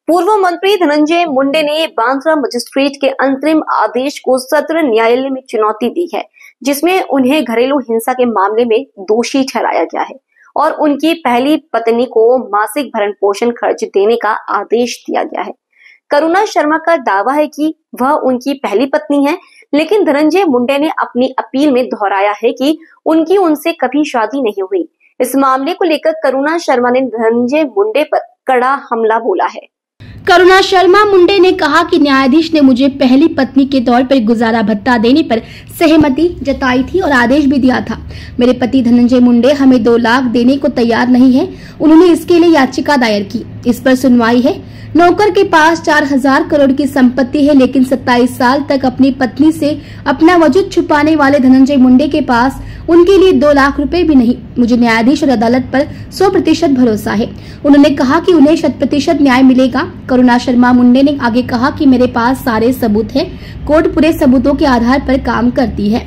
पूर्व मंत्री धनंजय मुंडे ने बांद्रा मजिस्ट्रेट के अंतरिम आदेश को सत्र न्यायालय में चुनौती दी है, जिसमें उन्हें घरेलू हिंसा के मामले में दोषी ठहराया गया है और उनकी पहली पत्नी को मासिक भरण पोषण खर्च देने का आदेश दिया गया है। करुणा शर्मा का दावा है कि वह उनकी पहली पत्नी है, लेकिन धनंजय मुंडे ने अपनी अपील में दोहराया है कि उनकी उनसे कभी शादी नहीं हुई। इस मामले को लेकर करुणा शर्मा ने धनंजय मुंडे पर कड़ा हमला बोला है। करुणा शर्मा मुंडे ने कहा कि न्यायाधीश ने मुझे पहली पत्नी के तौर पर गुजारा भत्ता देने पर सहमति जताई थी और आदेश भी दिया था। मेरे पति धनंजय मुंडे हमें 2 लाख देने को तैयार नहीं है। उन्होंने इसके लिए याचिका दायर की। इस पर सुनवाई है। नौकर के पास 4000 करोड़ की संपत्ति है, लेकिन 27 साल तक अपनी पत्नी से अपना वजूद छुपाने वाले धनंजय मुंडे के पास उनके लिए 2 लाख रुपए भी नहीं। मुझे न्यायाधीश और अदालत पर 100% भरोसा है। उन्होंने कहा कि उन्हें 100% न्याय मिलेगा। करुणा शर्मा मुंडे ने आगे कहा कि मेरे पास सारे सबूत हैं। कोर्ट पूरे सबूतों के आधार पर काम करती है।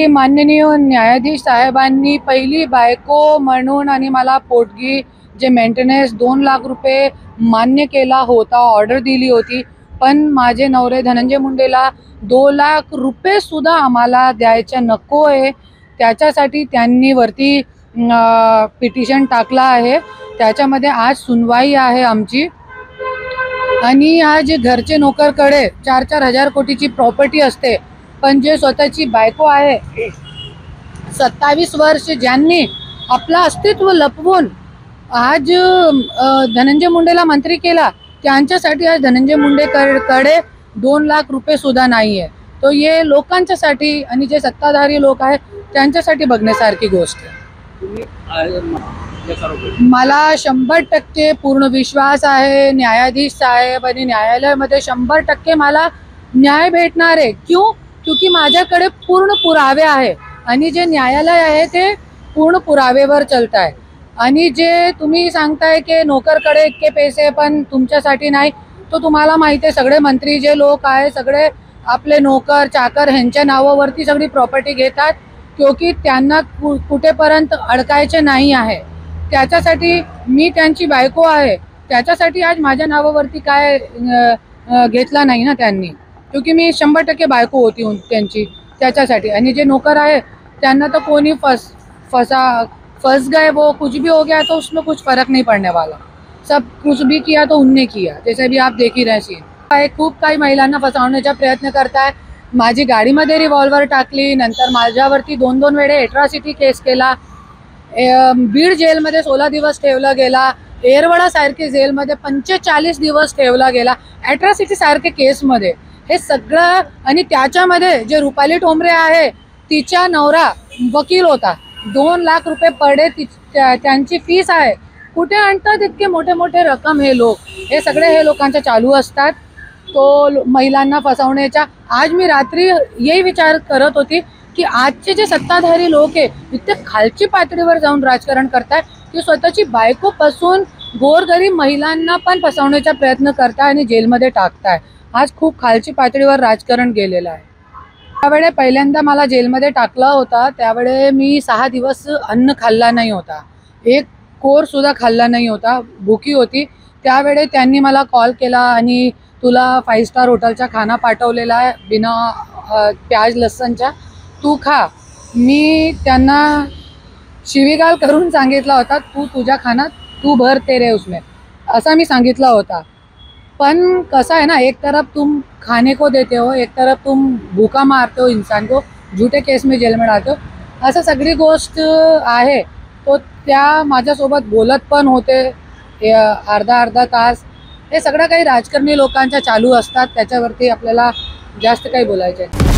माननीय न्यायाधीश साहेबांनी पहिली बायको म्हणून आणि मला पोटगी जे मेंटेनन्स 2 लाख रुपये मान्य केला होता, ऑर्डर दिली होती, पण माझे नवरे धनंजय मुंडेला 2 लाख रुपये सुद्धा आम्हाला द्यायचे नको आहे। त्याच्यासाठी त्यांनी वरती पिटिशन टाकला आहे। त्याच्यामध्ये आज सुनवाई आहे आमची। आणि आज घरचे नोकरकडे 4-4 हजार कोटीची प्रॉपर्टी असते, पण जे स्वतःची बायको आहे 27 वर्ष ज्यांनी आपलं अस्तित्व लपवून आज धनंजय मुंडेला मंत्री केला, त्यांच्यासाठी आज धनंजय मुंडेकडे 2 लाख रुपये सुद्धा नाही आहे। तो ये लोकांच्यासाठी आणि जे सत्ताधारी लोक आहेत त्यांच्यासाठी बघण्यासारखी गोष्ट आहे। मला 100% पूर्ण विश्वास आहे न्यायाधीश साहेब आणि न्यायालयामध्ये 100% मला न्याय भेटणार आहे। क्योंकि माझ्याकडे पूर्ण पुरावे आहे आणि जे न्यायालय आहे ते पूर्ण पुरावेवर चालत आहे। आणि जे तुम्ही सांगताय की नोकरकडे इतके पैसे पण तुमच्यासाठी नाही, तो तुम्हाला माहिती आहे सगळे मंत्री जे लोक आहे सगळे आपले नोकर चाकर ह्यांच्या नावावरती सगळी प्रॉपर्टी घेतात, क्योंकि त्यांना कुठेपर्यंत अडकायचे नाही आहे। त्याच्यासाठी मी त्यांची बायको आहे, त्याच्यासाठी आज माझ्या नावावरती काय घेतला नाही ना त्यांनी, क्योंकि मी 100% बायको होती त्यांची त्याच्यासाठी। आणि जे नोकर आहे त्यांना तो कोणी फंस गए, वो कुछ भी हो गया तो उसमें कुछ फर्क नहीं पड़ने वाला। सब कुछ भी किया तो उनने किया, जैसे भी आप देख ही रहे सीन। खूप काही महिलांना फसवण्याचा प्रयत्न करताय। माझी गाडीमध्ये रिव्हॉल्वर टाकली, नंतर माझ्यावरती 2-2 वेळे एट्रॉसिटी केस केला। बीड जेलमध्ये 16 दिवस ठेवला गेला। येरवडा सारखी जेलमध्ये 45 दिवस ठेवला गेला एट्रॉसिटी सारखे केसमध्ये। हे सगळं आणि त्याच्यामध्ये जे रुपाली ठोंबरे आहे तिचा नवरा वकील होता। 2 लाख रुपये पर डे त्यांची फीस आहे। कुठे आणतात इतके मोठे मोठे रक्कम हे लोक? हे सगळे हे लोकांच्या चालू असतात तो महिलांना फसवण्याचा। आज मी रात्री यही विचार करत होती की आजचे जे सत्ताधारी लोक आहे इतके खालची पातळीवर जाऊन राजकारण करतात की स्वतःची बायको फसवून गोरगरीब महिलांना पण फसवण्याचा प्रयत्न करताय आणि जेलमध्ये टाकताय। आज खूप खालची पातळीवर राजकारण गेलेलं आहे। त्यावेळे पहिल्यांदा मला जेलमध्ये टाकला होता, त्यावेळे मी 6 दिवस अन्न खाल्ला नाही होता, एक कोर सुद्धा खाल्ला नाही होता, भुकी होती। त्यावेळे त्यांनी मला कॉल केला आणि तुला 5 स्टार हॉटेलचा खाना पाठवलेला आहे बिना प्याज लसणचा, तू खा। मी त्यांना शिवीगाळ करून सांगितला होता, तुझा खाना तू भर तेरे उसमें, असा मी सांगितला होता। पण कसा है ना, एक तरफ तुम खाने को देते हो, एक तरफ तुम भूखा मारते हो इंसान को, झूठे केस में जेल में डालते हो, असं सगळी गोष्ट आहे। तो त्या माझ्यासोबत बोलत पण होते अर्धा तास। हे सगळं काही राजकारणी लोकांच्या चालू असतात, त्याच्यावरती आपल्याला जास्त काही बोलायचं आहे।